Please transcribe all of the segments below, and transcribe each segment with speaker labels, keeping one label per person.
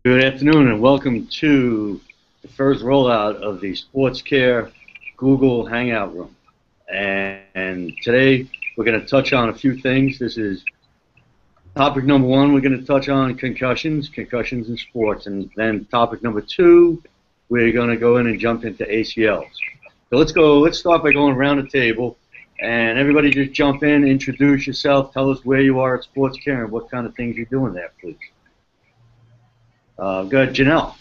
Speaker 1: Good afternoon and welcome to the first rollout of the SportsCare Google Hangout Room. And today we're going to touch on a few things. This is topic number one. We're going to touch on concussions in sports. And then topic number two, we're going to go in and jump into ACLs. So let's start by going around the table. And everybody just jump in, introduce yourself, tell us where you are at SportsCare and what kind of things you're doing there, please. Go ahead, Janelle.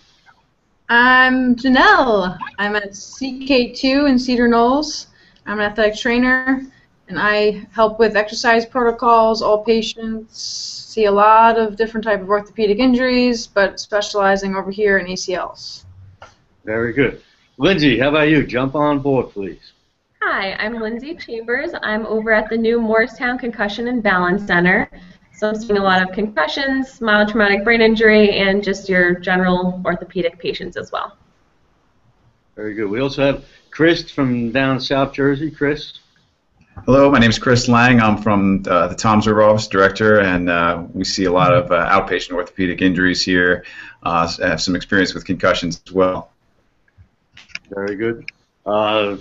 Speaker 2: I'm Janelle. I'm at CK2 in Cedar Knolls. I'm an athletic trainer, and I help with exercise protocols, all patients, see a lot of different type of orthopedic injuries, but specializing over here in ACLs.
Speaker 1: Very good. Lindsay, how about you? Jump on board, please.
Speaker 3: Hi, I'm Lindsay Chambers. I'm over at the new Morristown Concussion and Balance Center. So I'm seeing a lot of concussions, mild traumatic brain injury, and just your general orthopedic patients as well.
Speaker 1: Very good. We also have Chris from down South Jersey. Chris.
Speaker 4: Hello, my name is Chris Lang. I'm from the Toms River Office Director, and we see a lot of outpatient orthopedic injuries here. I have some experience with concussions as well.
Speaker 1: Very good.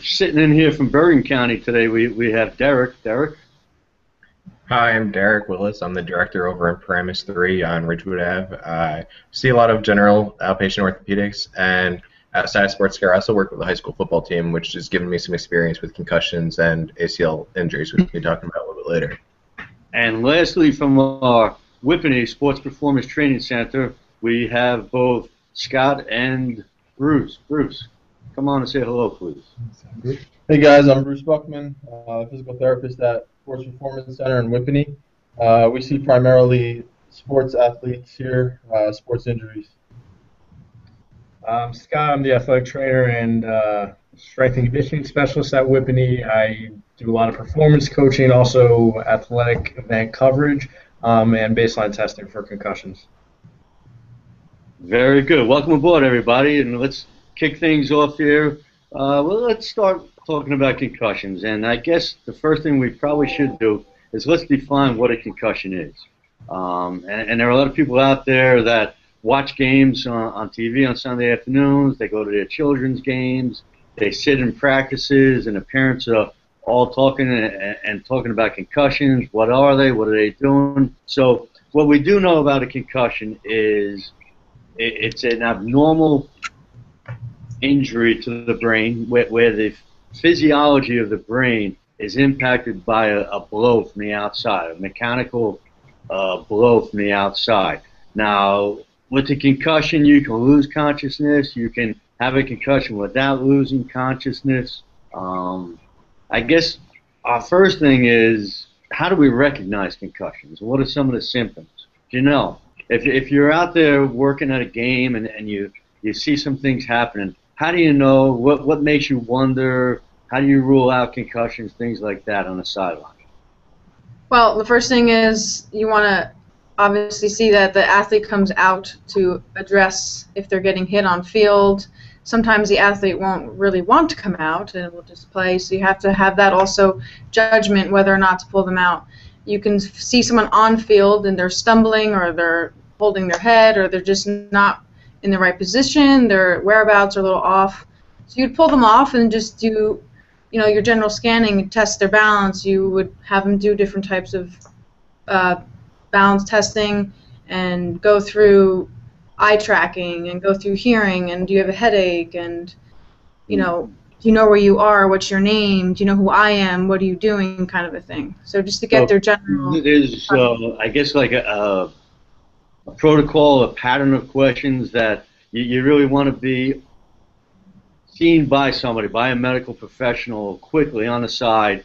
Speaker 1: Sitting in here from Bergen County today, we have Derek. Derek.
Speaker 5: Hi, I'm Derek Willis. I'm the director over in Paramus 3 on Ridgewood Ave. I see a lot of general outpatient orthopedics, and outside of SportsCare, I also work with the high school football team, which has given me some experience with concussions and ACL injuries, which we'll be talking about a little bit later.
Speaker 1: And lastly, from our Whippany Sports Performance Training Center, we have both Scott and Bruce. Bruce, come on and say hello, please.
Speaker 6: Hey guys, I'm Bruce Buckman, physical therapist at Sports Performance Center in Whippany. We see primarily sports athletes here, sports injuries.
Speaker 7: Scott, I'm the athletic trainer and strength and conditioning specialist at Whippany. I do a lot of performance coaching, also athletic event coverage, and baseline testing for concussions.
Speaker 1: Very good. Welcome aboard, everybody, and let's kick things off here. Well, let's start talking about concussions, and I guess the first thing we probably should do is let's define what a concussion is. And there are a lot of people out there that watch games on TV on Sunday afternoons. They go to their children's games. They sit in practices, and the parents are all talking and talking about concussions. What are they? What are they doing? So what we do know about a concussion is it's an abnormal injury to the brain where the physiology of the brain is impacted by a blow from the outside, a mechanical blow from the outside. Now, with the concussion, you can lose consciousness. You can have a concussion without losing consciousness. I guess our first thing is, how do we recognize concussions? What are some of the symptoms? You know, if you're out there working at a game and you see some things happening, how do you know? What makes you wonder? How do you rule out concussions, things like that on the sideline?
Speaker 2: Well, the first thing is you want to obviously see that the athlete comes out to address if they're getting hit on field. Sometimes the athlete won't really want to come out and will just play, so you have to have that also judgment whether or not to pull them out. You can see someone on field and they're stumbling or they're holding their head or they're just not in the right position, their whereabouts are a little off. So you'd pull them off and just do, you know, your general scanning, test their balance. You would have them do different types of balance testing and go through eye tracking and go through hearing and do you have a headache and, you know where you are, what's your name, do you know who I am, what are you doing, kind of a thing. So just to get their general...
Speaker 1: There's, I guess, like a protocol, a pattern of questions that you really want to be seen by somebody, by a medical professional, quickly on the side,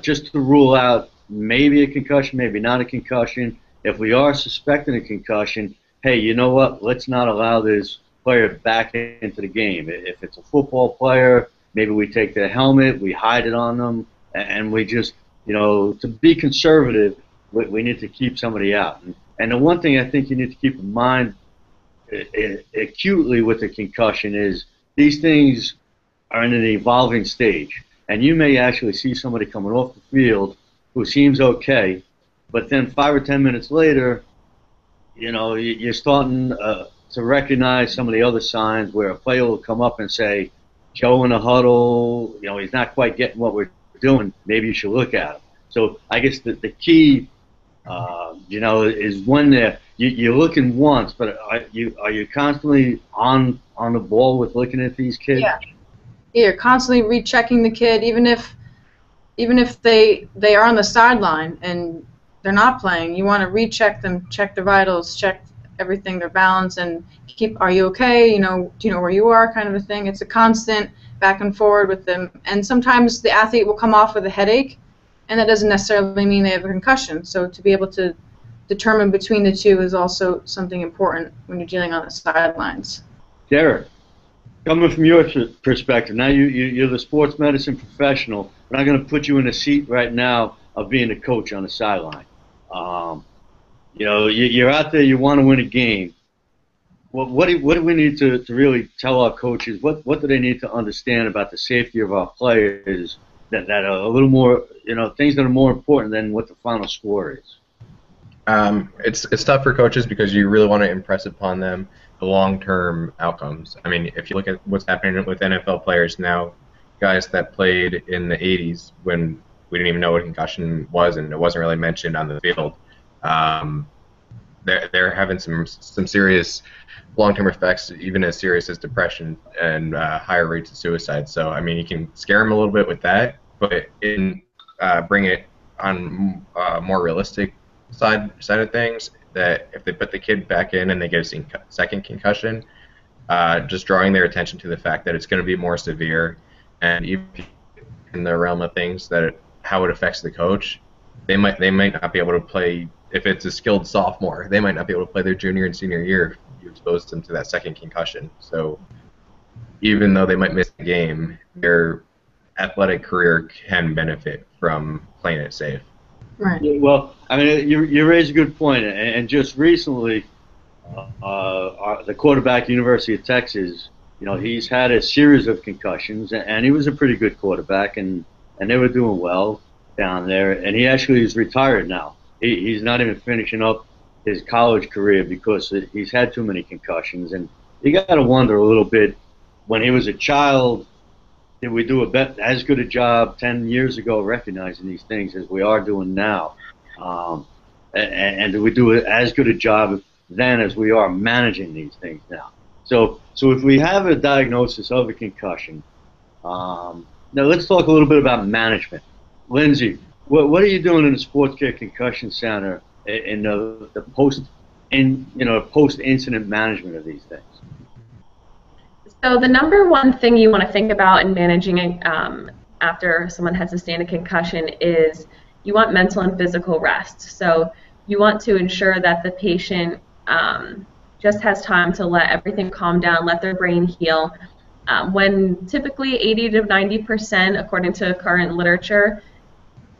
Speaker 1: just to rule out maybe a concussion, maybe not a concussion. If we are suspecting a concussion, hey, you know what? Let's not allow this player back into the game. If it's a football player, maybe we take their helmet, we hide it on them, and we just, to be conservative, we need to keep somebody out. And the one thing I think you need to keep in mind acutely with the concussion is these things are in an evolving stage. And you may actually see somebody coming off the field who seems okay, but then 5 or 10 minutes later, you're starting to to recognize some of the other signs where a player will come up and say, Joe in a huddle, he's not quite getting what we're doing. Maybe you should look at him. So I guess the key, is when you're looking once, but are you constantly on the ball with looking at these kids?
Speaker 2: Yeah. You're constantly rechecking the kid, even if they are on the sideline and they're not playing. You want to recheck them, check their vitals, check everything, their balance, and are you okay? Do you know where you are, kind of a thing. It's a constant back and forward with them. And sometimes the athlete will come off with a headache, and that doesn't necessarily mean they have a concussion. So to be able to determine between the two is also something important when you're dealing on the sidelines.
Speaker 1: Derek, coming from your perspective, now you're the sports medicine professional. We're not going to put you in a seat right now of being a coach on the sideline. You're out there, you want to win a game. What do we need to really tell our coaches? What do they need to understand about the safety of our players that are a little more, things that are more important than what the final score is?
Speaker 5: It's tough for coaches because you really want to impress upon them the long-term outcomes. I mean, if you look at what's happening with NFL players now, guys that played in the 80s when we didn't even know what concussion was and it wasn't really mentioned on the field, they're having some serious long-term effects, even as serious as depression and higher rates of suicide. So, I mean, you can scare them a little bit with that, but bring it on a more realistic side of things, that if they put the kid back in and they get a second concussion, just drawing their attention to the fact that it's going to be more severe, and even in the realm of things how it affects the coach, they might not be able to play. If it's a skilled sophomore, they might not be able to play their junior and senior year if you expose them to that second concussion. So even though they might miss the game, their athletic career can benefit from playing it safe.
Speaker 2: Right.
Speaker 1: Well, I mean, you raise a good point, and just recently, the quarterback at University of Texas, he's had a series of concussions, and he was a pretty good quarterback, and they were doing well down there, and he actually is retired now. He's not even finishing up his college career because he's had too many concussions, and you got to wonder a little bit, when he was a child, did we do as good a job 10 years ago recognizing these things as we are doing now? And do we do as good a job then as we are managing these things now? So if we have a diagnosis of a concussion, now let's talk a little bit about management. Lindsay, what are you doing in the SportsCare Concussion Center in the post-incident management of these things?
Speaker 3: So the number one thing you want to think about in managing after someone has sustained a concussion is you want mental and physical rest. So you want to ensure that the patient just has time to let everything calm down, let their brain heal. When typically 80 to 90%, according to current literature,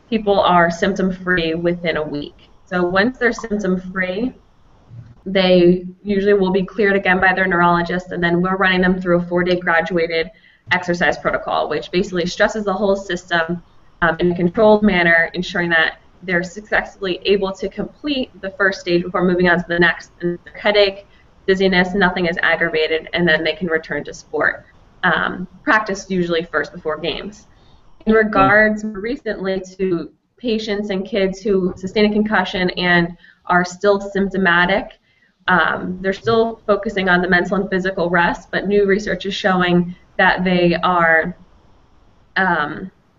Speaker 3: people are symptom-free within a week. So once they're symptom-free, they usually will be cleared again by their neurologist, and then we're running them through a 4-day graduated exercise protocol, which basically stresses the whole system in a controlled manner, ensuring that they're successfully able to complete the first stage before moving on to the next. And their headache, dizziness, nothing is aggravated, and then they can return to sport. Practice usually first before games. In regards recently to patients and kids who sustain a concussion and are still symptomatic, they're still focusing on the mental and physical rest, but new research is showing that they are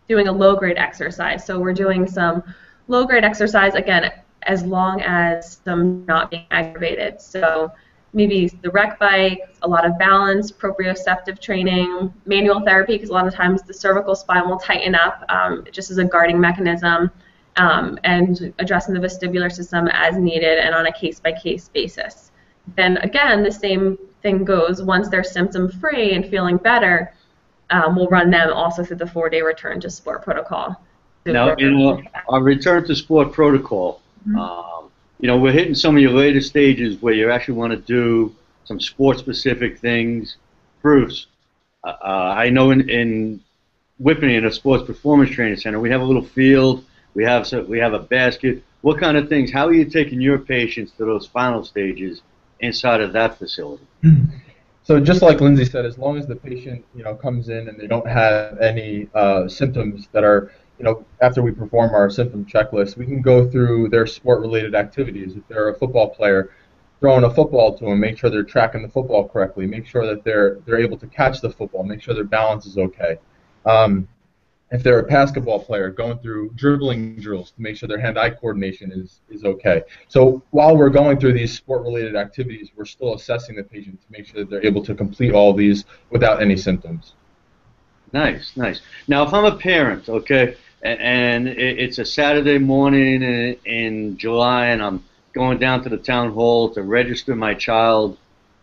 Speaker 3: doing a low-grade exercise. So we're doing some low-grade exercise, again, as long as them not being aggravated. So maybe the rec bike, a lot of balance, proprioceptive training, manual therapy, because a lot of times the cervical spine will tighten up just as a guarding mechanism, and addressing the vestibular system as needed and on a case-by-case basis. Then again, the same thing goes once they're symptom-free and feeling better, we'll run them also through the 4-day return to sport protocol.
Speaker 1: Now, our return to sport protocol, we're hitting some of your later stages where you actually want to do some sport-specific things. Bruce, I know in Whippany, in a sports performance training center, we have a little field. We have a basket. What kind of things? How are you taking your patients to those final stages inside of that facility?
Speaker 6: So just like Lindsay said, as long as the patient, comes in and they don't have any symptoms that are, after we perform our symptom checklist, we can go through their sport-related activities. If they're a football player, throwing a football to them, make sure they're tracking the football correctly, make sure that they're able to catch the football, make sure their balance is okay. If they're a basketball player, going through dribbling drills to make sure their hand-eye coordination is okay. So while we're going through these sport-related activities, we're still assessing the patient to make sure that they're able to complete all these without any symptoms.
Speaker 1: Nice, nice. Now, if I'm a parent, okay, and it's a Saturday morning in July, and I'm going down to the town hall to register my child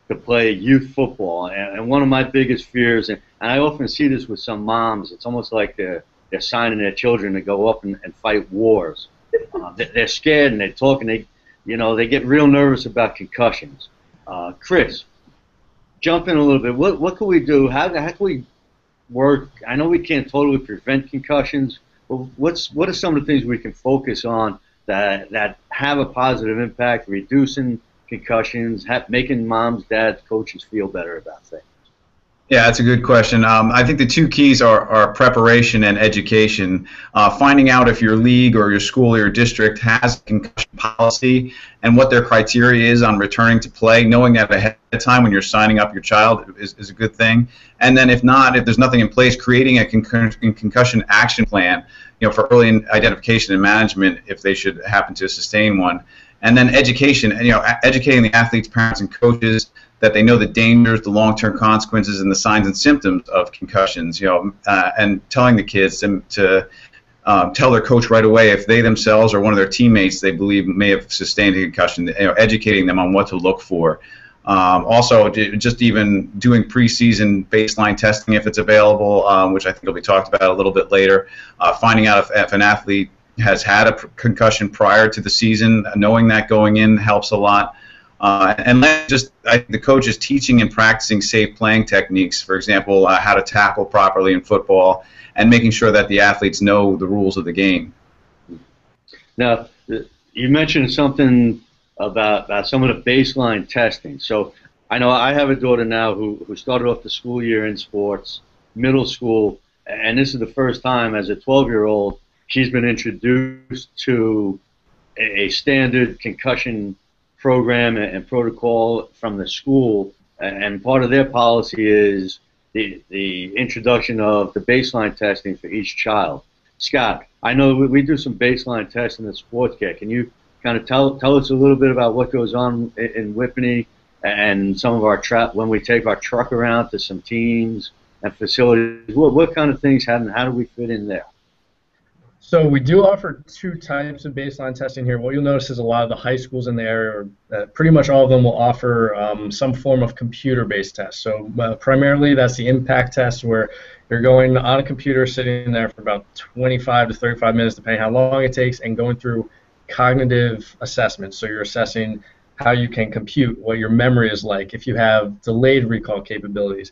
Speaker 1: to play youth football, and one of my biggest fears, and I often see this with some moms, it's almost like they're signing their children to go up and fight wars. They're scared and they talk and they get real nervous about concussions. Chris, jump in a little bit. What can we do? How can we work? I know we can't totally prevent concussions, but what are some of the things we can focus on that have a positive impact, reducing concussions, making moms, dads, coaches feel better about things?
Speaker 4: Yeah, that's a good question. I think the two keys are preparation and education. Finding out if your league or your school or your district has a concussion policy and what their criteria is on returning to play. Knowing that ahead of time when you're signing up your child is a good thing. And then if there's nothing in place, creating a concussion action plan, for early identification and management if they should happen to sustain one. And then education, educating the athletes, parents, and coaches that they know the dangers, the long-term consequences, and the signs and symptoms of concussions. And telling the kids to tell their coach right away if they themselves or one of their teammates they believe may have sustained a concussion. Educating them on what to look for. Also, just even doing preseason baseline testing if it's available, which I think will be talked about a little bit later. Finding out if an athlete has had a concussion prior to the season, knowing that going in helps a lot. And then the coach is teaching and practicing safe playing techniques, for example, how to tackle properly in football, and making sure that the athletes know the rules of the game.
Speaker 1: Now, you mentioned something about some of the baseline testing. So I know I have a daughter now who started off the school year in sports, middle school, and this is the first time as a 12-year-old she's been introduced to a standard concussion program and protocol from the school, and part of their policy is the introduction of the baseline testing for each child. Scott, I know we do some baseline testing at SportsCare. Can you kind of tell us a little bit about what goes on in Whippany and some of our when we take our truck around to some teams and facilities? What kind of things happen? How do we fit in there?
Speaker 7: So we do offer two types of baseline testing here. What you'll notice is a lot of the high schools in the area, or pretty much all of them, will offer some form of computer-based test. So primarily that's the impact test, where you're going on a computer, sitting there for about 25 to 35 minutes, depending how long it takes, and going through cognitive assessments. So you're assessing how you can compute, what your memory is like, if you have delayed recall capabilities,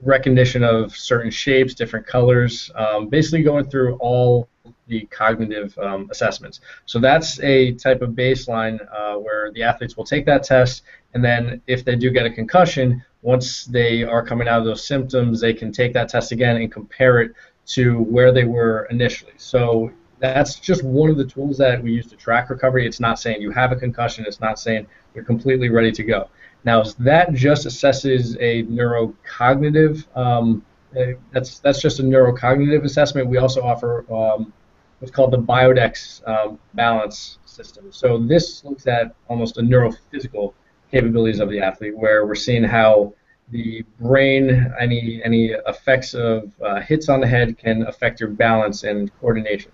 Speaker 7: recognition of certain shapes, different colors, basically going through all the cognitive assessments. So that's a type of baseline where the athletes will take that test, and then if they do get a concussion, once they are coming out of those symptoms, they can take that test again and compare it to where they were initially. So that's just one of the tools that we use to track recovery. It's not saying you have a concussion. It's not saying you're completely ready to go. Now, that just assesses a neurocognitive, that's just a neurocognitive assessment. We also offer what's called the Biodex balance system. So this looks at almost a neurophysical capabilities of the athlete, where we're seeing how the brain, any effects of hits on the head can affect your balance and coordination.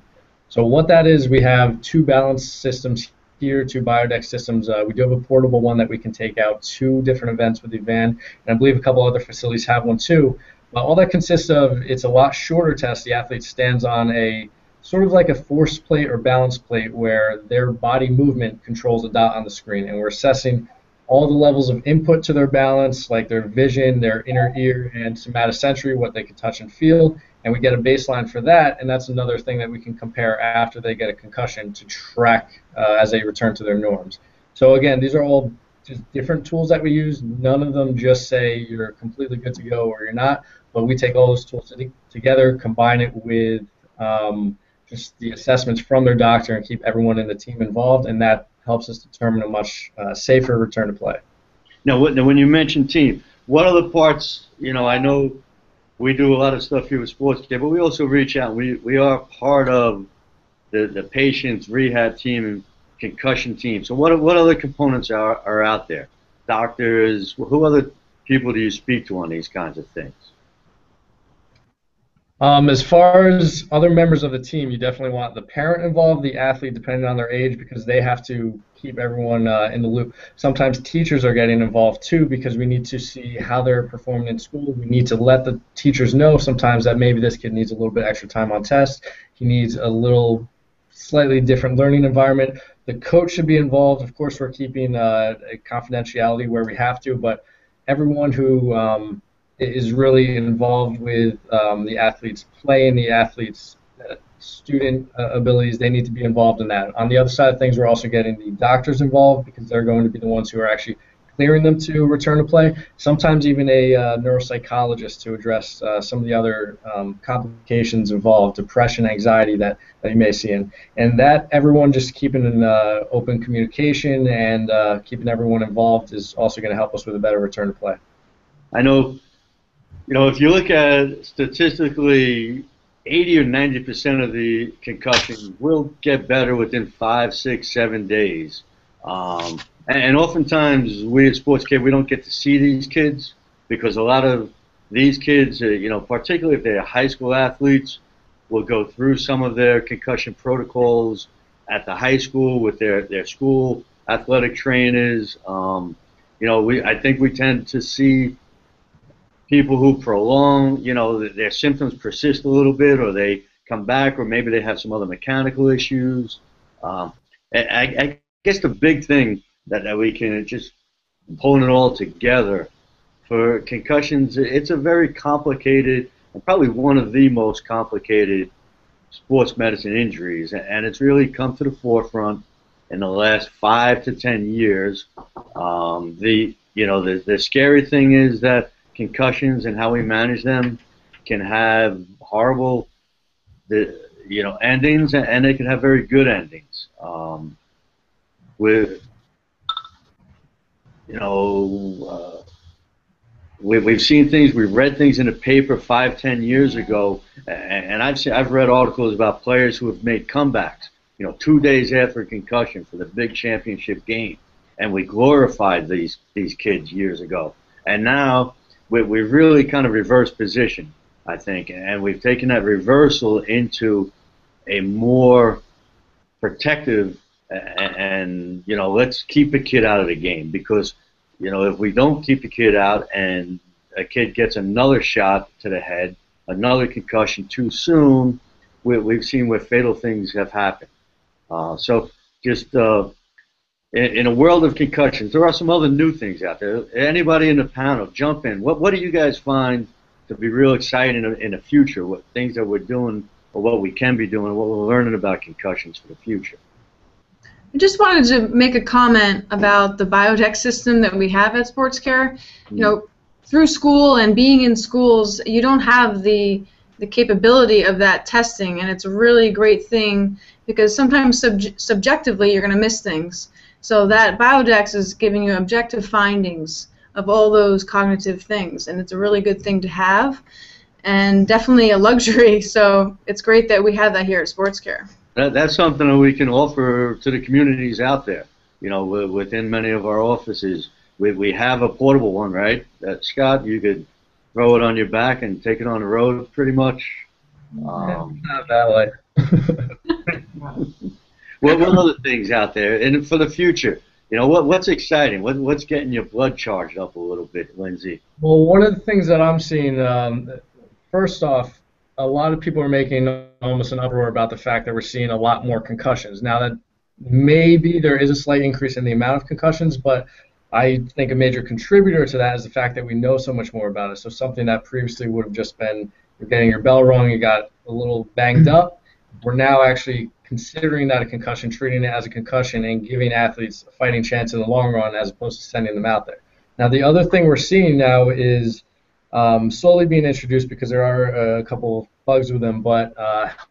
Speaker 7: So what that is, we have two balance systems here, two Biodex systems. We do have a portable one that we can take out to different events with the van, and I believe a couple other facilities have one too. All that consists of, it's a lot shorter test. The athlete stands on a sort of like a force plate or balance plate, where their body movement controls a dot on the screen, and we're assessing all the levels of input to their balance, like their vision, their inner ear, and somatosensory, what they can touch and feel, and we get a baseline for that, and that's another thing that we can compare after they get a concussion to track as they return to their norms. So again, these are all just different tools that we use. None of them just say you're completely good to go or you're not, but we take all those tools together, combine it with just the assessments from their doctor, and keep everyone in the team involved, and that helps us determine a much safer return to play.
Speaker 1: Now, when you mention team, what other parts, I know we do a lot of stuff here with SportsCare, but we also reach out. We are part of the patient's rehab team and concussion team. So what other components are out there? Doctors, who other people do you speak to on these kinds of things?
Speaker 7: As far as other members of the team, you definitely want the parent involved, the athlete, depending on their age, because they have to keep everyone in the loop. Sometimes teachers are getting involved too, because we need to see how they're performing in school. We need to let the teachers know sometimes that maybe this kid needs a little bit extra time on tests. He needs a little slightly different learning environment. The coach should be involved. Of course, we're keeping a confidentiality where we have to, but everyone who is really involved with the athlete's play and the athlete's student abilities, they need to be involved in that. On the other side of things, we're also getting the doctors involved, because they're going to be the ones who are actually clearing them to return to play. Sometimes even a neuropsychologist to address some of the other complications involved, depression, anxiety that you may see. And that everyone just keeping an open communication and keeping everyone involved is also going to help us with a better return to play.
Speaker 1: I know, if you look at statistically, 80 or 90% of the concussions will get better within 5, 6, 7 days. And oftentimes, we at SportsCare, we don't get to see these kids, because a lot of these kids, particularly if they're high school athletes, will go through some of their concussion protocols at the high school with their school athletic trainers. I think we tend to see people who prolong, their symptoms persist a little bit, or they come back, or maybe they have some other mechanical issues. I guess the big thing that we can just pulling it all together for concussions, it's a very complicated, and probably one of the most complicated sports medicine injuries, and it's really come to the forefront in the last 5 to 10 years. The scary thing is that concussions and how we manage them can have horrible, endings, and they can have very good endings. We've seen things, we've read things in the paper 5, 10 years ago, and I've read articles about players who have made comebacks, 2 days after a concussion for the big championship game, and we glorified these kids years ago, and now we've really kind of reversed position, I think, and we've taken that reversal into a more protective and let's keep a kid out of the game, because if we don't keep the kid out and a kid gets another shot to the head, another concussion too soon, we've seen where fatal things have happened. So just in a world of concussions, there are some other new things out there. Anybody in the panel, jump in. What do you guys find to be real exciting in the future? What things that we're doing, or what we can be doing, what we're learning about concussions for the future?
Speaker 2: I just wanted to make a comment about the biotech system that we have at SportsCare. Through school and being in schools, you don't have the capability of that testing, and it's a really great thing, because sometimes subjectively you're going to miss things. So that Biodex is giving you objective findings of all those cognitive things, and it's a really good thing to have, and definitely a luxury. So it's great that we have that here at SportsCare.
Speaker 1: That's something that we can offer to the communities out there. Within many of our offices, we have a portable one, right? Scott, you could throw it on your back and take it on the road, pretty much.
Speaker 7: Not that way.
Speaker 1: What other things out there? And for the future, what's exciting? What's getting your blood charged up a little bit, Lindsay?
Speaker 7: Well, one of the things that I'm seeing, first off, a lot of people are making almost an uproar about the fact that we're seeing a lot more concussions. Now, that maybe there is a slight increase in the amount of concussions, but I think a major contributor to that is the fact that we know so much more about it. So something that previously would have just been you're getting your bell rung, you got a little banged up, we're now actually considering that a concussion, treating it as a concussion, and giving athletes a fighting chance in the long run as opposed to sending them out there. Now, the other thing we're seeing now is slowly being introduced, because there are a couple bugs with them, but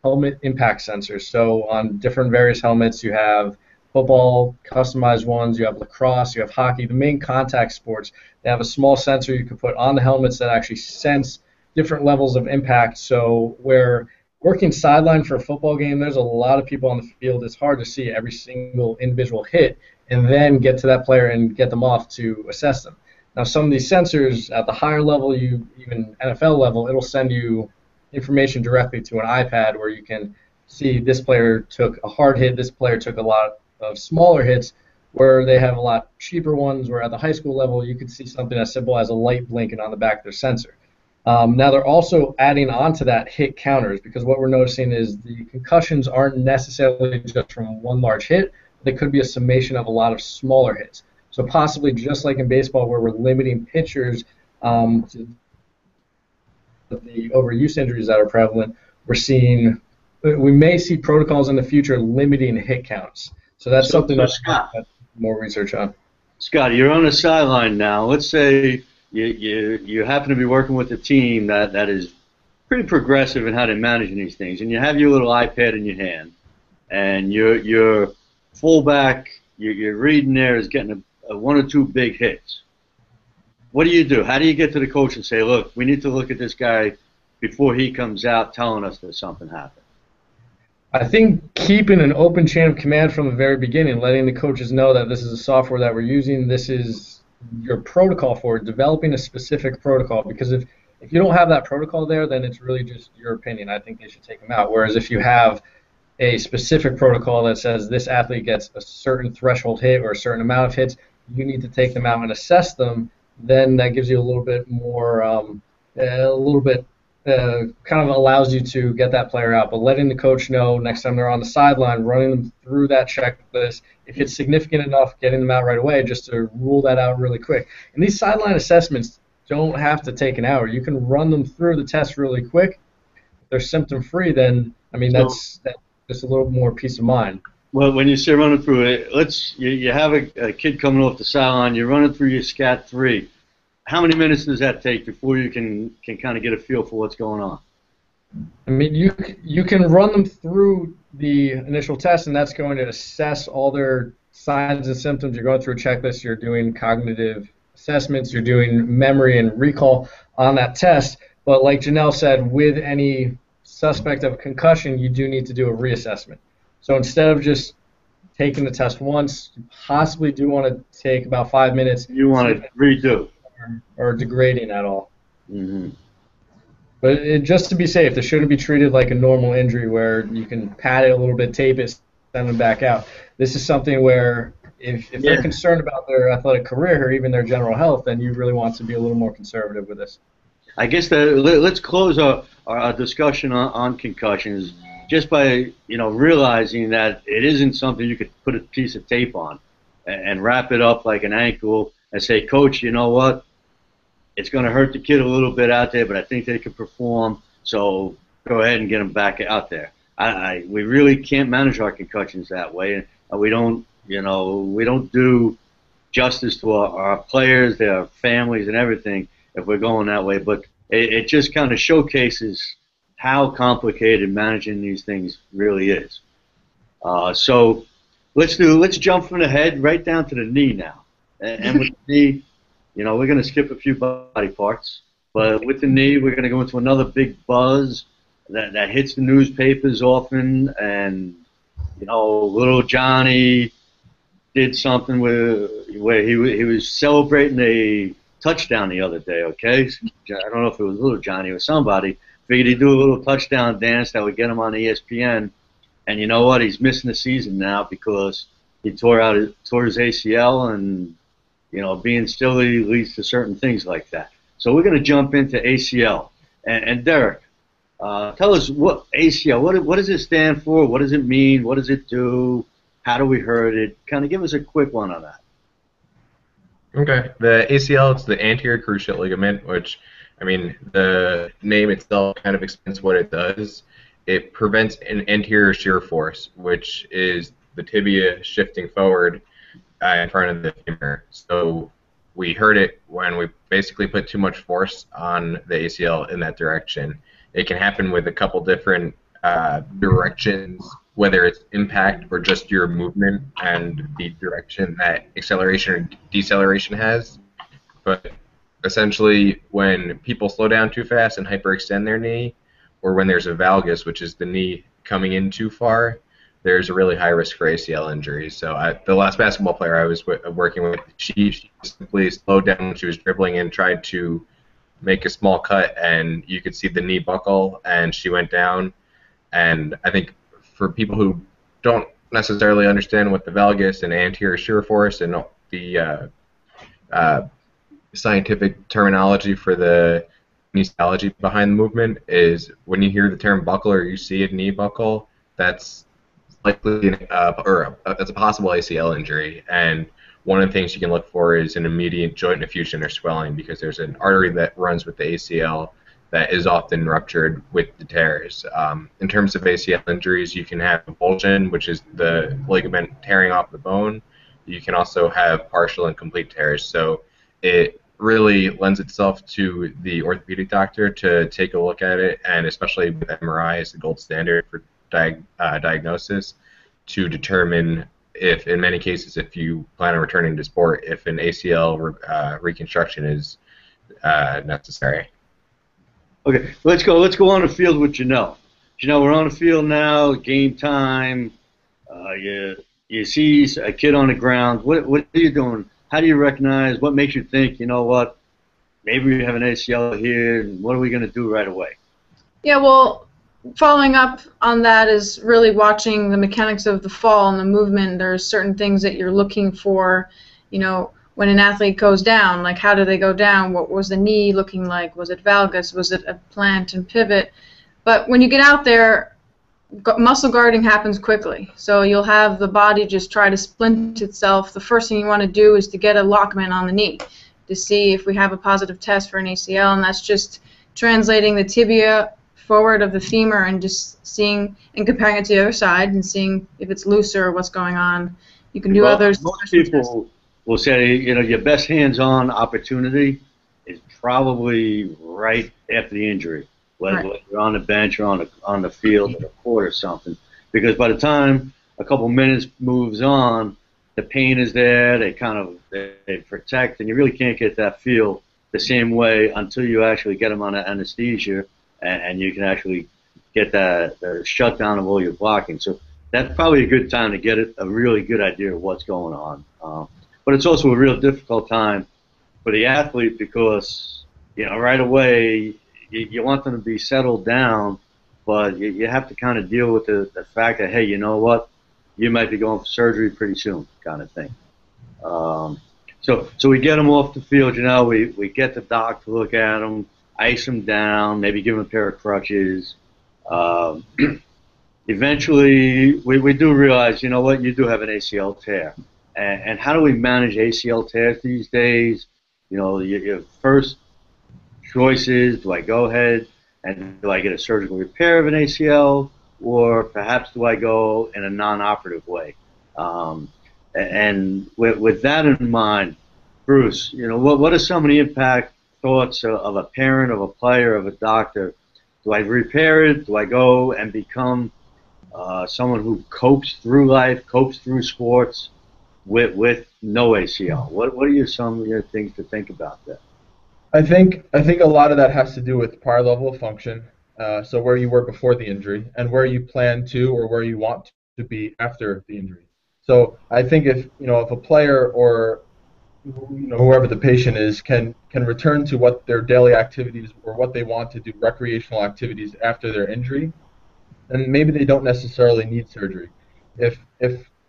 Speaker 7: helmet impact sensors. So on different various helmets, you have football, customized ones, you have lacrosse, you have hockey, the main contact sports. They have a small sensor you can put on the helmets that actually sense different levels of impact. So where working sideline for a football game, there's a lot of people on the field. It's hard to see every single individual hit and then get to that player and get them off to assess them. Now, some of these sensors at the higher level, even NFL level, it'll send you information directly to an iPad where you can see this player took a hard hit, this player took a lot of smaller hits, where they have a lot cheaper ones, where at the high school level you could see something as simple as a light blinking on the back of their sensor. Now they're also adding on to that hit counters, because what we're noticing is the concussions aren't necessarily just from one large hit. They could be a summation of a lot of smaller hits. So possibly just like in baseball, where we're limiting pitchers to the overuse injuries that are prevalent, we may see protocols in the future limiting hit counts. So that's something that's more research on.
Speaker 1: Scott, you're on the sideline now. Let's say you happen to be working with a team that is pretty progressive in how they're managing these things, and you have your little iPad in your hand, and your fullback, you're reading there is getting a one or two big hits. What do you do? How do you get to the coach and say, look, we need to look at this guy before he comes out telling us that something happened?
Speaker 7: I think keeping an open chain of command from the very beginning, letting the coaches know that this is a software that we're using, this is your protocol for it, developing a specific protocol. Because if you don't have that protocol there, then it's really just your opinion. I think they should take them out. Whereas if you have a specific protocol that says this athlete gets a certain threshold hit or a certain amount of hits, you need to take them out and assess them, then that gives you a little bit more, kind of allows you to get that player out. But letting the coach know next time they're on the sideline, running them through that checklist, if it's significant enough, getting them out right away just to rule that out really quick. And these sideline assessments don't have to take an hour. You can run them through the test really quick. If they're symptom-free, then, I mean, that's just a little more peace of mind.
Speaker 1: Well, when you say running through it, you have a kid coming off the sideline, you're running through your SCAT 3. How many minutes does that take before you can kind of get a feel for what's going on?
Speaker 7: I mean, you can run them through the initial test, and that's going to assess all their signs and symptoms. You're going through a checklist. You're doing cognitive assessments. You're doing memory and recall on that test. But like Janelle said, with any suspect of a concussion, you do need to do a reassessment. So instead of just taking the test once, you possibly do want to take about 5 minutes.
Speaker 1: You want to redo.
Speaker 7: Or degrading at all.
Speaker 1: Mm-hmm.
Speaker 7: But just to be safe, this shouldn't be treated like a normal injury where you can pat it a little bit, tape it, send them back out. This is something where if they're concerned about their athletic career or even their general health, then you really want to be a little more conservative with this.
Speaker 1: I guess let's close our discussion on concussions just by realizing that it isn't something you could put a piece of tape on and wrap it up like an ankle and say, Coach, you know what? It's going to hurt the kid a little bit out there, but I think they can perform, so go ahead and get them back out there. We really can't manage our concussions that way, and we don't do justice to our players, their families, and everything if we're going that way. But it just kind of showcases how complicated managing these things really is. So let's jump from the head right down to the knee now, and with the knee. We're going to skip a few body parts, but with the knee, we're going to go into another big buzz that hits the newspapers often. And little Johnny did something where he was celebrating a touchdown the other day. Okay, I don't know if it was little Johnny or somebody. Figured he'd do a little touchdown dance that would get him on ESPN. And you know what? He's missing the season now because he tore his ACL and. Being silly leads to certain things like that. So we're going to jump into ACL. And Derek, tell us what ACL, what does it stand for? What does it mean? What does it do? How do we hurt it? Kind of give us a quick one on that.
Speaker 5: Okay. The ACL, it's the anterior cruciate ligament, which, I mean, the name itself kind of explains what it does. it prevents an anterior shear force, which is the tibia shifting forward in front of the femur. So we heard it when we basically put too much force on the ACL in that direction. It can happen with a couple different directions, whether it's impact or just your movement and the direction that acceleration or deceleration has. But essentially, when people slow down too fast and hyperextend their knee, or when there's a valgus, which is the knee coming in too far, there's a really high risk for ACL injuries. So the last basketball player I was working with, she simply slowed down when she was dribbling and tried to make a small cut, and you could see the knee buckle, and she went down. And I think for people who don't necessarily understand what the valgus and anterior shear force and the scientific terminology for the kinesiology behind the movement is, when you hear the term buckle or you see a knee buckle, that's likely that's a possible ACL injury. And one of the things you can look for is an immediate joint effusion or swelling, because there's an artery that runs with the ACL that is often ruptured with the tears. In terms of ACL injuries, you can have avulsion, which is the ligament tearing off the bone. You can also have partial and complete tears. So it really lends itself to the orthopedic doctor to take a look at it, and especially with MRI as the gold standard for diagnosis, to determine if, in many cases, if you plan on returning to sport, if an ACL reconstruction is necessary.
Speaker 1: Okay, let's go on the field with Janelle. Janelle, we're on the field now. Game time. You see a kid on the ground. What are you doing? How do you recognize? What makes you think, you know what, maybe we have an ACL here, and what are we going to do right away?
Speaker 2: Yeah, well, following up on that is really watching the mechanics of the fall and the movement. There's certain things that you're looking for, when an athlete goes down, like how do they go down? What was the knee looking like? Was it valgus? Was it a plant and pivot? But when you get out there, muscle guarding happens quickly. So you'll have the body just try to splint itself. The first thing you want to do is to get a Lockman on the knee to see if we have a positive test for an ACL, and that's just translating the tibia forward of the femur and just seeing and comparing it to the other side and seeing if it's looser or what's going on. You can do others.
Speaker 1: Most people will say, your best hands-on opportunity is probably right after the injury, whether you're on the bench or on the field or the court or something, because by the time a couple minutes moves on, the pain is there. They protect, and you really can't get that feel the same way until you actually get them on anesthesia, and you can actually get the shutdown of all your blocking. So that's probably a good time to get a really good idea of what's going on. But it's also a real difficult time for the athlete, because right away you want them to be settled down, but you have to kind of deal with the fact that, hey, you know what, you might be going for surgery pretty soon, kind of thing. So we get them off the field. We get the doc to look at them, ice them down, maybe give them a pair of crutches. Eventually, we do realize, you do have an ACL tear. And how do we manage ACL tears these days? Your first choice is, do I go ahead and do I get a surgical repair of an ACL, or perhaps do I go in a non-operative way? And with that in mind, Bruce, what are some of the impact thoughts of a parent, of a player, of a doctor? Do I repair it? Do I go and become someone who copes through life, copes through sports with no ACL? What are some of your things to think about there?
Speaker 6: I think a lot of that has to do with prior level of function, so where you were before the injury and where you plan to or where you want to be after the injury. So I think if a player or whoever the patient is can return to what their daily activities or what they want to do, recreational activities after their injury, then maybe they don't necessarily need surgery. If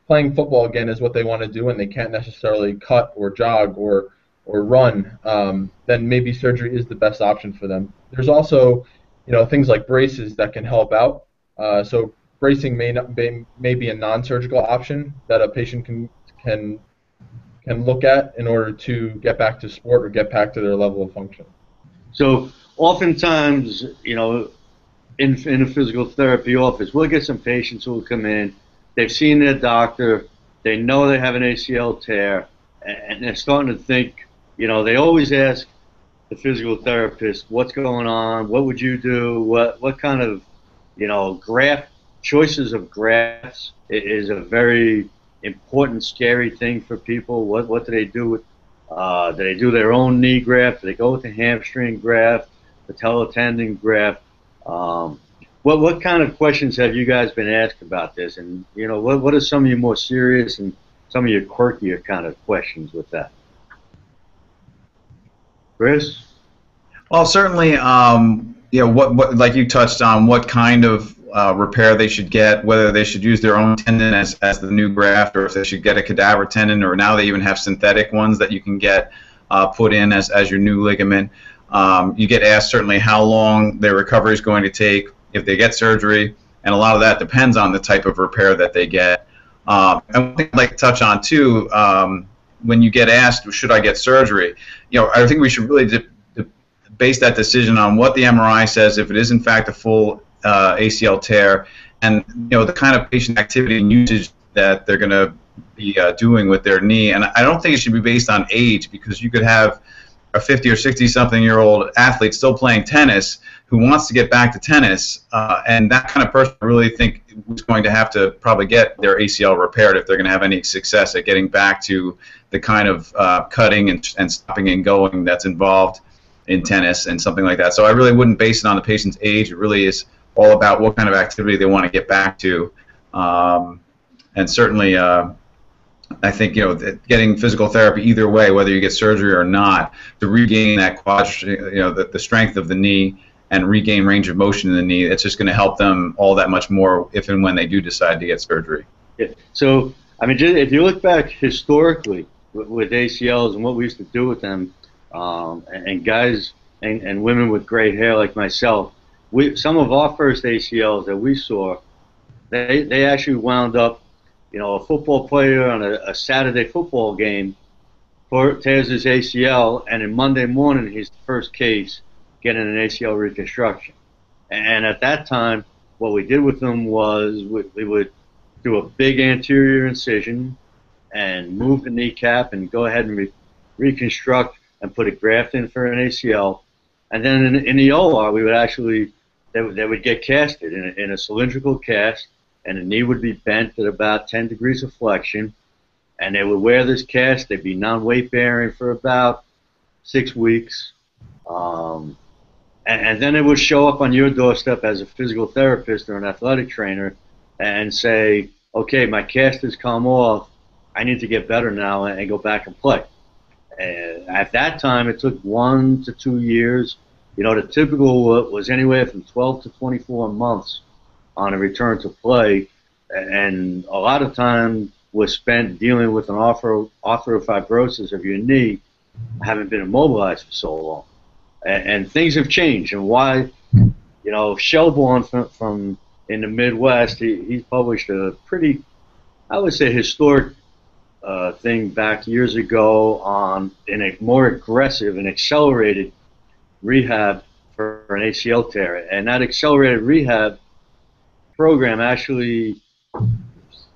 Speaker 6: playing football again is what they want to do and they can't necessarily cut or jog or run, then maybe surgery is the best option for them. There's also things like braces that can help out. So bracing may be a non-surgical option that a patient can look at in order to get back to sport or get back to their level of function.
Speaker 1: So oftentimes, in a physical therapy office, we'll get some patients who will come in. They've seen their doctor. They know they have an ACL tear, and they're starting to think. They always ask the physical therapist, "What's going on? What would you do? What kind of graft choices of grafts is a very important, scary thing for people. What do they do with? Do they do their own knee graft? Do they go with the hamstring graft, patella tendon graft? What kind of questions have you guys been asked about this? And what are some of your more serious and some of your quirkier kind of questions with that? Chris?
Speaker 4: Well, certainly, what like you touched on, what kind of repair they should get, whether they should use their own tendon as the new graft, or if they should get a cadaver tendon, or now they even have synthetic ones that you can get put in as your new ligament. You get asked certainly how long their recovery is going to take if they get surgery, and a lot of that depends on the type of repair that they get. And one thing I'd like to touch on too, when you get asked, should I get surgery? I think we should really base that decision on what the MRI says, if it is in fact a full ACL tear, and the kind of patient activity and usage that they're going to be doing with their knee. And I don't think it should be based on age, because you could have a 50 or 60-something-year-old athlete still playing tennis who wants to get back to tennis, and that kind of person I really think is going to have to probably get their ACL repaired if they're going to have any success at getting back to the kind of cutting and stopping and going that's involved in tennis and something like that. So I really wouldn't base it on the patient's age. It really is all about what kind of activity they want to get back to, and certainly I think getting physical therapy either way, whether you get surgery or not, to regain that the strength of the knee and regain range of motion in the knee, it's just going to help them all that much more if and when they do decide to get surgery.
Speaker 1: Yeah. So I mean, if you look back historically with ACLs and what we used to do with them, and guys and women with gray hair like myself, some of our first ACLs that we saw, they actually wound up, a football player on a Saturday football game tears his ACL, and in Monday morning he's the first case getting an ACL reconstruction. And at that time, what we did with them was we would do a big anterior incision and move the kneecap and go ahead and reconstruct and put a graft in for an ACL. And then in the OR, we would actually, they would get casted in a cylindrical cast, and the knee would be bent at about 10 degrees of flexion, and they would wear this cast. They'd be non-weight bearing for about 6 weeks, and then it would show up on your doorstep as a physical therapist or an athletic trainer and say, okay, my cast has come off, I need to get better now and go back and play. And at that time, it took 1 to 2 years. The typical was anywhere from 12 to 24 months on a return to play, and a lot of time was spent dealing with an arthrofibrosis of your knee, having been immobilized for so long. And things have changed, and why, Shelbourne from in the Midwest, he's published a pretty, I would say, historic thing back years ago in a more aggressive and accelerated rehab for an ACL tear. And that accelerated rehab program actually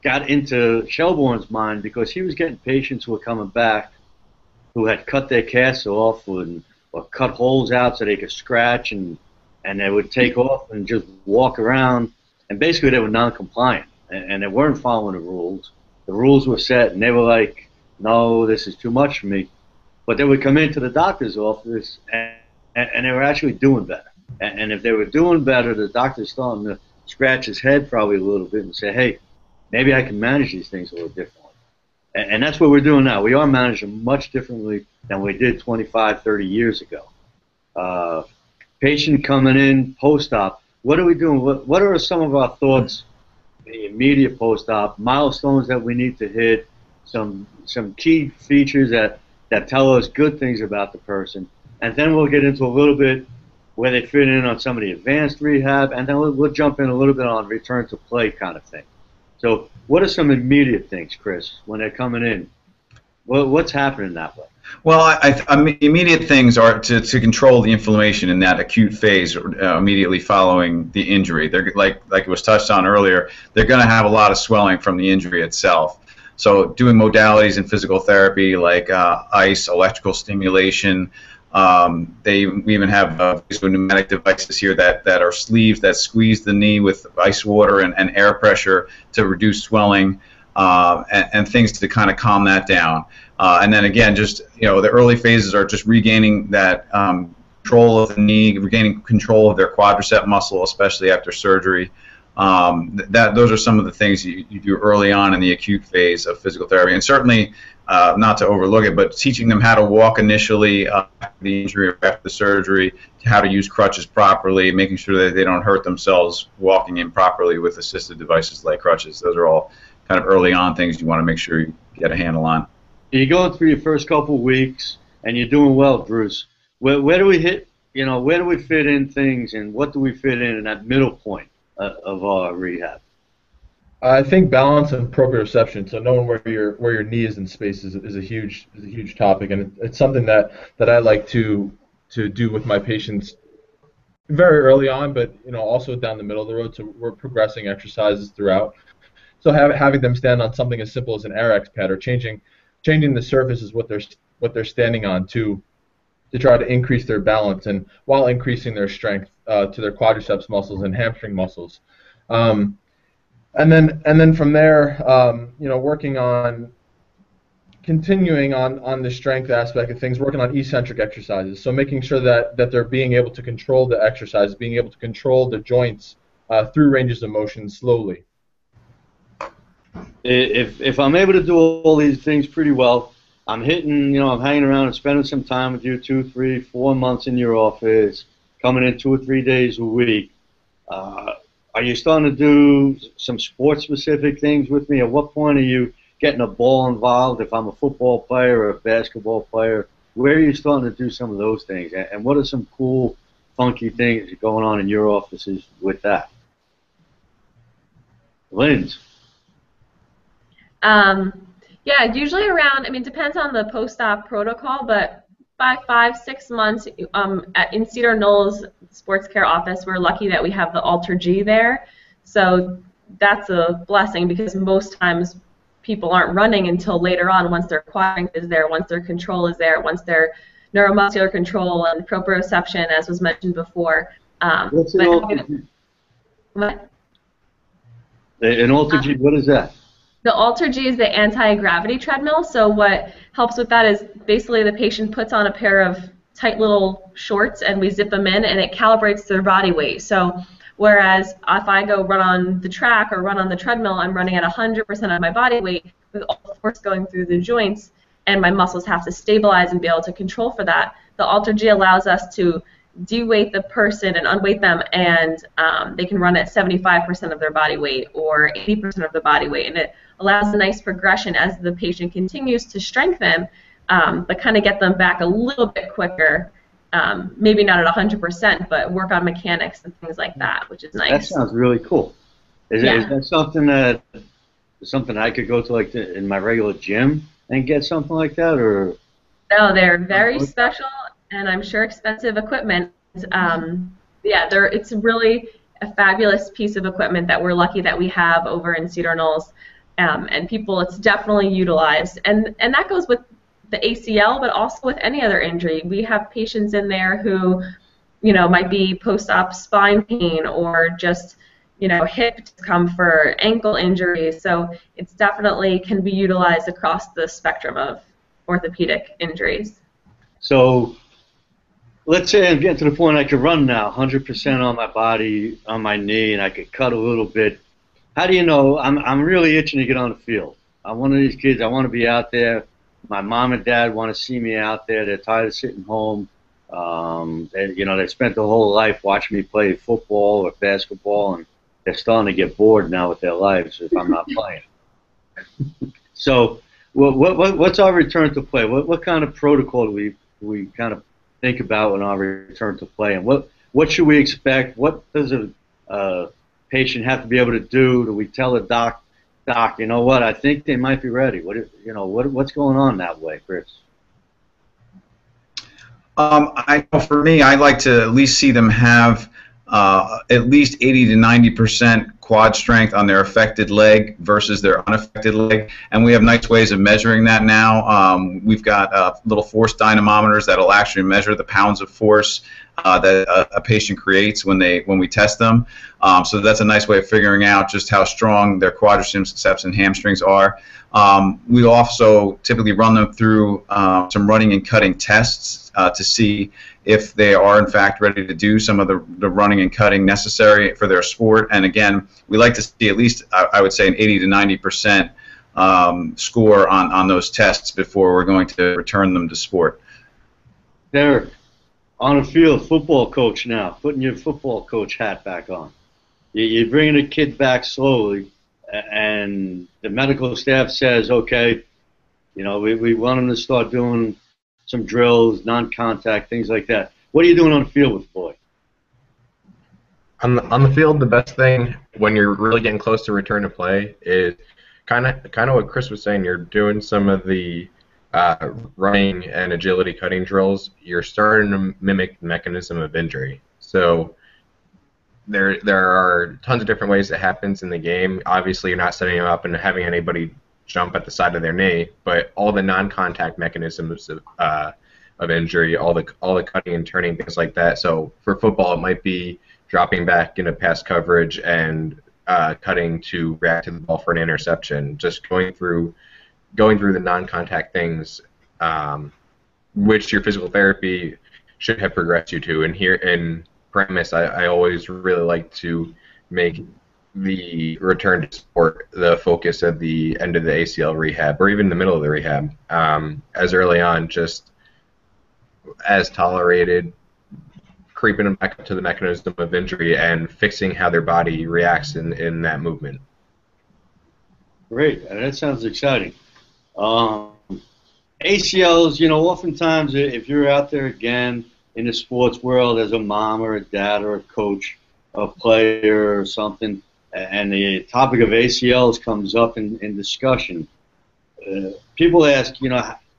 Speaker 1: got into Shelbourne's mind because he was getting patients who were coming back who had cut their casts off or cut holes out so they could scratch, and they would take off and just walk around, and basically they were non-compliant and they weren't following the rules. The rules were set, and they were like, no, this is too much for me. But they would come into the doctor's office, and they were actually doing better. And if they were doing better, the doctor's starting to scratch his head probably a little bit and say, hey, maybe I can manage these things a little differently. And that's what we're doing now. We are managing much differently than we did 25, 30 years ago. Patient coming in post-op, what are we doing? What are some of our thoughts in the immediate post-op, milestones that we need to hit, some key features that tell us good things about the person, and then we'll get into a little bit where they fit in on some of the advanced rehab, and then we'll jump in a little bit on return to play kind of thing. So what are some immediate things, Chris, when they're coming in? What's happening that way?
Speaker 4: Well, immediate things are to control the inflammation in that acute phase immediately following the injury. They're like it was touched on earlier. They're going to have a lot of swelling from the injury itself. So doing modalities in physical therapy like ice, electrical stimulation. We even have pneumatic devices here that are sleeves that squeeze the knee with ice water and air pressure to reduce swelling and things to kind of calm that down. And then again, just the early phases are just regaining that control of the knee, regaining control of their quadricep muscle, especially after surgery. Those are some of the things you do early on in the acute phase of physical therapy, and certainly not to overlook it, but teaching them how to walk initially after the injury or after the surgery, how to use crutches properly, making sure that they don't hurt themselves walking improperly with assisted devices like crutches. Those are all kind of early on things you want to make sure you get a handle on.
Speaker 1: You're going through your first couple weeks, and you're doing well, Bruce. Where do we hit? Where do we fit in things, and what do we fit in that middle point of our rehab?
Speaker 6: I think balance and proprioception. So knowing where your knee is in space is a huge topic, and it's something that I like to do with my patients very early on, but also down the middle of the road. So we're progressing exercises throughout. So having them stand on something as simple as an RX pad, or changing the surface is what they're standing on to try to increase their balance, and while increasing their strength to their quadriceps muscles and hamstring muscles. And then from there, working on continuing on the strength aspect of things, working on eccentric exercises. So making sure that they're being able to control the exercise, being able to control the joints through ranges of motion slowly.
Speaker 1: If I'm able to do all these things pretty well, I'm hanging around and spending some time with you, 2, 3, 4 months in your office, coming in 2 or 3 days a week. Are you starting to do some sports-specific things with me? At what point are you getting a ball involved? If I'm a football player or a basketball player, where are you starting to do some of those things? And what are some cool, funky things going on in your offices with that? Linz?
Speaker 3: Yeah, usually around, depends on the post-op protocol, but by 5-6 months in Cedar Knolls SportsCare office, we're lucky that we have the Alter G there. So that's a blessing, because most times people aren't running until later on, once their quad strength is there, once their control is there, once their neuromuscular control and proprioception, as was mentioned before.
Speaker 1: What's an Alter G?
Speaker 3: What?
Speaker 1: An Alter G, what is that?
Speaker 3: The Alter G is the anti-gravity treadmill. So what helps with that is basically the patient puts on a pair of tight little shorts and we zip them in, and it calibrates their body weight. So whereas if I go run on the track or run on the treadmill, I'm running at 100% of my body weight with all the force going through the joints, and my muscles have to stabilize and be able to control for that. The Alter G allows us to de-weight the person and unweight them, and they can run at 75% of their body weight or 80% of their body weight, and it allows a nice progression as the patient continues to strengthen, but kind of get them back a little bit quicker, maybe not at 100%, but work on mechanics and things like that, which is nice.
Speaker 1: That sounds really cool. Is that something I could go to in my regular gym and get something like that, or?
Speaker 3: No, they're very special and I'm sure expensive equipment. It's really a fabulous piece of equipment that we're lucky that we have over in Cedar Knolls. And people, it's definitely utilized. And that goes with the ACL, but also with any other injury. We have patients in there who, might be post-op spine pain or just, hip discomfort, ankle injuries. So it's definitely can be utilized across the spectrum of orthopedic injuries.
Speaker 1: So let's say I'm getting to the point I can run now, 100% on my body, on my knee, and I could cut a little bit. How do you know? I'm really itching to get on the field. I'm one of these kids. I want to be out there. My mom and dad want to see me out there. They're tired of sitting home. They spent their whole life watching me play football or basketball, and they're starting to get bored now with their lives if I'm not playing. So, what's our return to play? What kind of protocol do we kind of think about when our return to play, and what should we expect? What does a patient have to be able to do? Do we tell the doc, you know what? I think they might be ready. What's going on that way, Chris?
Speaker 4: For me, I like to at least see them have at least 80 to 90% quad strength on their affected leg versus their unaffected leg, and we have nice ways of measuring that now. We've got little force dynamometers that'll actually measure the pounds of force that a patient creates when we test them. So that's a nice way of figuring out just how strong their quadriceps and hamstrings are. We also typically run them through some running and cutting tests to see if they are in fact ready to do some of the running and cutting necessary for their sport. And again, we like to see at least, I would say, an 80 to 90% score on those tests before we're going to return them to sport.
Speaker 1: Derek, on the field, football coach now, putting your football coach hat back on. You're bringing a kid back slowly, and the medical staff says, okay, we want him to start doing some drills, non-contact, things like that. What are you doing on the field with Floyd?
Speaker 5: On the field, the best thing when you're really getting close to return to play is kind of what Chris was saying. You're doing some of the running and agility cutting drills. You're starting to mimic the mechanism of injury. So there are tons of different ways it happens in the game. Obviously, you're not setting them up and having anybody jump at the side of their knee, but all the non-contact mechanisms of injury, all the cutting and turning, things like that. So for football, it might be dropping back into pass coverage and cutting to react to the ball for an interception. Just going through the non-contact things, which your physical therapy should have progressed you to. And here in premise, I always really like to make the return to sport the focus at the end of the ACL rehab, or even the middle of the rehab, as early on, just as tolerated, creeping them back up to the mechanism of injury and fixing how their body reacts in that movement.
Speaker 1: Great, that sounds exciting. ACLs, oftentimes if you're out there again in the sports world as a mom or a dad or a coach, a player or something, and the topic of ACLs comes up in discussion, people ask,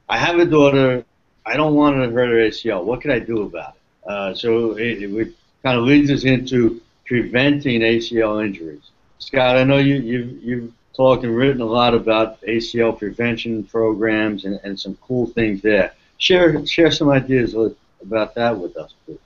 Speaker 1: I have a daughter, I don't want her to hurt her ACL. What can I do about it? So it kind of leads us into preventing ACL injuries. Scott, I know you've talked and written a lot about ACL prevention programs and some cool things there. Share some ideas about that with us, please.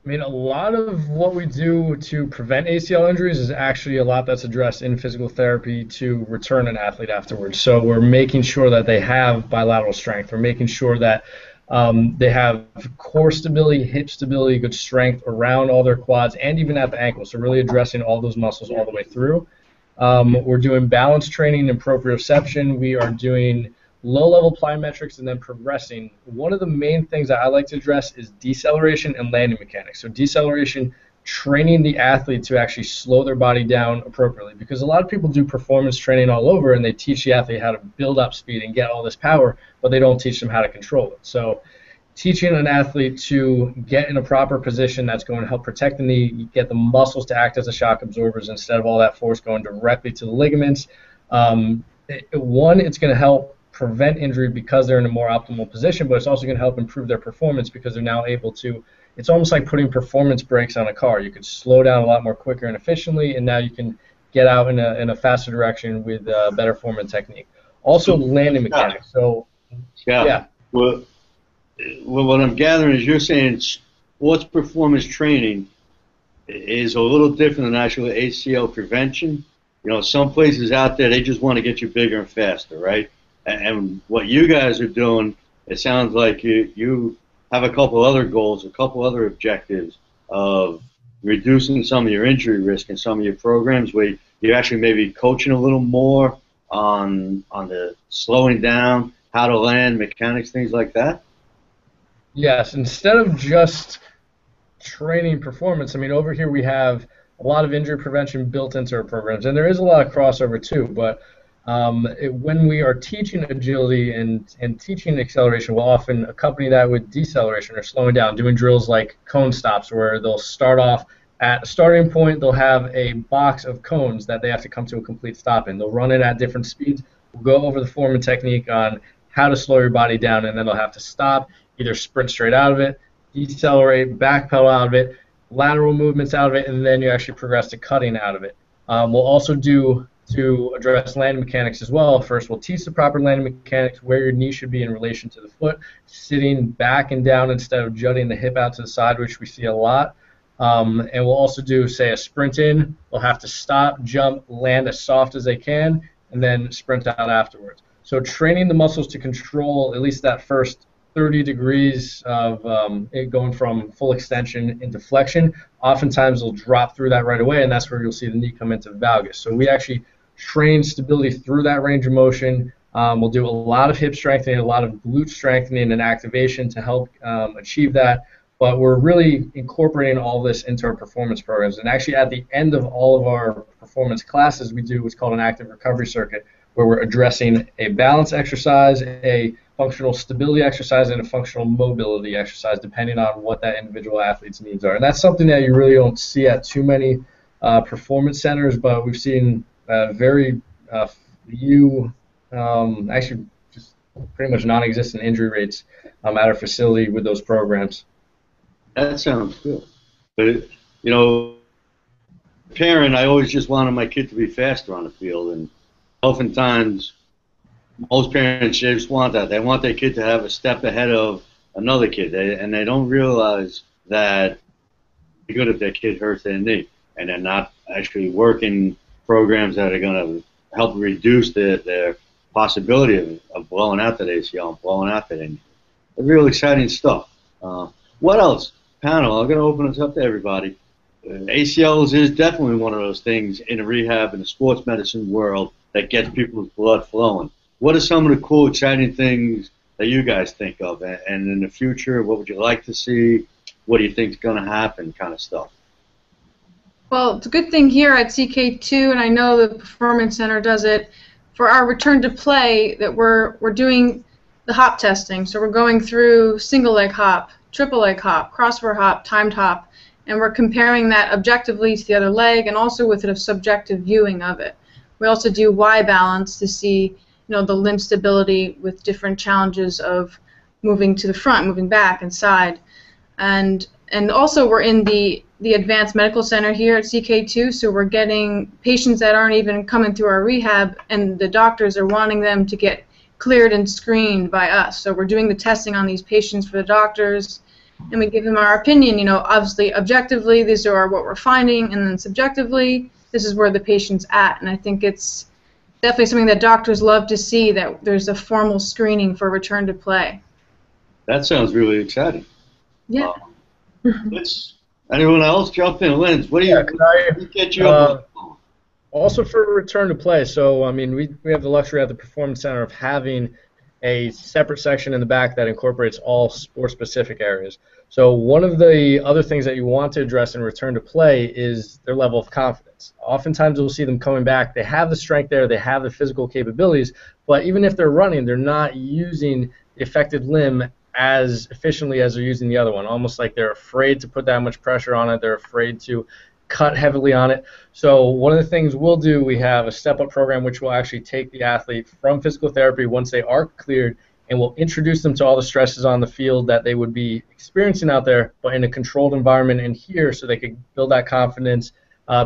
Speaker 7: I mean, a lot of what we do to prevent ACL injuries is actually a lot that's addressed in physical therapy to return an athlete afterwards. So we're making sure that they have bilateral strength. We're making sure that they have core stability, hip stability, good strength around all their quads and even at the ankles. So really addressing all those muscles all the way through. We're doing balance training and proprioception. We are doing low-level plyometrics and then progressing. One of the main things that I like to address is deceleration and landing mechanics. So deceleration, training the athlete to actually slow their body down appropriately, because a lot of people do performance training all over and they teach the athlete how to build up speed and get all this power, but they don't teach them how to control it. So teaching an athlete to get in a proper position that's going to help protect the knee, get the muscles to act as the shock absorbers instead of all that force going directly to the ligaments. It's going to help prevent injury because they're in a more optimal position, but it's also going to help improve their performance because they're now able to, it's almost like putting performance brakes on a car. You could slow down a lot more quicker and efficiently, and now you can get out in a faster direction with better form and technique. Also, landing mechanics. So, yeah.
Speaker 1: Well, what I'm gathering is you're saying sports performance training is a little different than actual ACL prevention. Some places out there, they just want to get you bigger and faster, right? And what you guys are doing, it sounds like you have a couple other goals, a couple other objectives of reducing some of your injury risk in some of your programs where you're actually maybe coaching a little more on the slowing down, how to land, mechanics, things like that?
Speaker 7: Yes, instead of just training performance, I mean, over here we have a lot of injury prevention built into our programs, and there is a lot of crossover too, but when we are teaching agility and teaching acceleration, we'll often accompany that with deceleration or slowing down, doing drills like cone stops where they'll start off at a starting point, they'll have a box of cones that they have to come to a complete stop in. They'll run it at different speeds. We'll go over the form and technique on how to slow your body down, and then they'll have to stop either sprint straight out of it, decelerate, backpedal out of it, lateral movements out of it, and then you actually progress to cutting out of it. We'll also do, to address landing mechanics as well, first we'll teach the proper landing mechanics, where your knee should be in relation to the foot, sitting back and down instead of jutting the hip out to the side, which we see a lot. And we'll also do, say, a sprint in. They'll have to stop, jump, land as soft as they can, and then sprint out afterwards. So training the muscles to control at least that first 30 degrees of it going from full extension into flexion, oftentimes they'll drop through that right away, and that's where you'll see the knee come into valgus. So we actually train stability through that range of motion. We'll do a lot of hip strengthening, a lot of glute strengthening and activation to help achieve that. But we're really incorporating all this into our performance programs. And actually at the end of all of our performance classes, we do what's called an active recovery circuit, where we're addressing a balance exercise, a functional stability exercise, and a functional mobility exercise, depending on what that individual athlete's needs are. And that's something that you really don't see at too many performance centers, but we've seen very few, actually just pretty much non-existent injury rates at our facility with those programs.
Speaker 1: That sounds good. But, you know, parent, I always just wanted my kid to be faster on the field, and oftentimes most parents just want that. They want their kid to have a step ahead of another kid, and they don't realize that it's good if their kid hurts their knee, and they're not actually working programs that are going to help reduce their possibility of blowing out that ACL and blowing out that knee. It's real exciting stuff. What else? Panel, I'm going to open this up to everybody. ACLs is definitely one of those things in the rehab and the sports medicine world that gets people's blood flowing. What are some of the cool, exciting things that you guys think of? And in the future, what would you like to see? What do you think is going to happen, kind of stuff?
Speaker 2: Well, it's a good thing here at CK2, and I know the Performance Center does it, for our return to play, that we're doing the hop testing. So we're going through single leg hop, triple leg hop, crossbar hop, timed hop, and we're comparing that objectively to the other leg and also with a subjective viewing of it. We also do Y balance to see, you know, the limb stability with different challenges of moving to the front, moving back and side. And also we're in the advanced medical center here at CK2, so we're getting patients that aren't even coming through our rehab, and the doctors are wanting them to get cleared and screened by us. So we're doing the testing on these patients for the doctors, and we give them our opinion. You know, obviously, objectively, these are what we're finding, and then subjectively, this is where the patient's at. And I think it's definitely something that doctors love to see, that there's a formal screening for return to play.
Speaker 1: That sounds really exciting.
Speaker 2: Yeah.
Speaker 1: Let's anyone else jump in. Lynn, what do you get you up on?
Speaker 7: Also for return to play, so I mean we have the luxury at the Performance Center of having a separate section in the back that incorporates all sport-specific areas. So one of the other things that you want to address in return to play is their level of confidence. Oftentimes you'll see them coming back, they have the strength there, they have the physical capabilities, but even if they're running, they're not using the affected limb as efficiently as they're using the other one, almost like they're afraid to put that much pressure on it, they're afraid to cut heavily on it. So one of the things we'll do, we have a step-up program which will actually take the athlete from physical therapy once they are cleared, and we'll introduce them to all the stresses on the field that they would be experiencing out there, but in a controlled environment in here, so they could build that confidence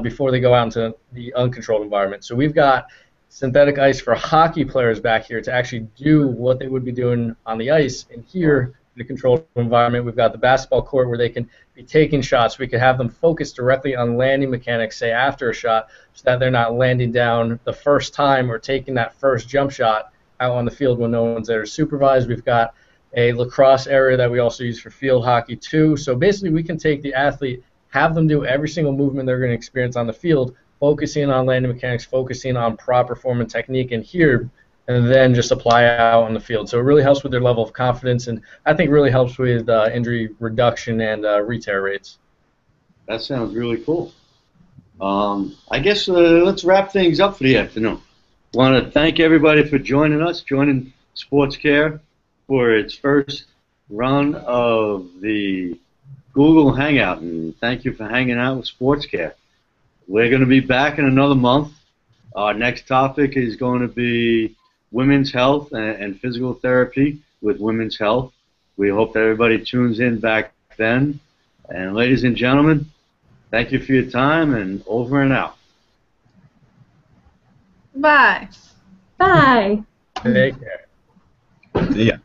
Speaker 7: before they go out into the uncontrolled environment. So we've got synthetic ice for hockey players back here to actually do what they would be doing on the ice. And here, in a controlled environment, we've got the basketball court where they can be taking shots. We could have them focus directly on landing mechanics, say after a shot, so that they're not landing down the first time or taking that first jump shot out on the field when no one's there to supervise. We've got a lacrosse area that we also use for field hockey too. So basically we can take the athlete, have them do every single movement they're going to experience on the field, focusing on landing mechanics, focusing on proper form and technique in here, and then just apply it out on the field. So it really helps with their level of confidence, and I think really helps with injury reduction and re-tear rates.
Speaker 1: That sounds really cool. I guess let's wrap things up for the afternoon. Want to thank everybody for joining us, joining SportsCare for its first run of the Google Hangout, and thank you for hanging out with SportsCare. We're going to be back in another month. Our next topic is going to be women's health and physical therapy with women's health. We hope that everybody tunes in back then. And ladies and gentlemen, thank you for your time, and over and out.
Speaker 2: Bye.
Speaker 3: Bye.
Speaker 7: Take care.
Speaker 4: See ya.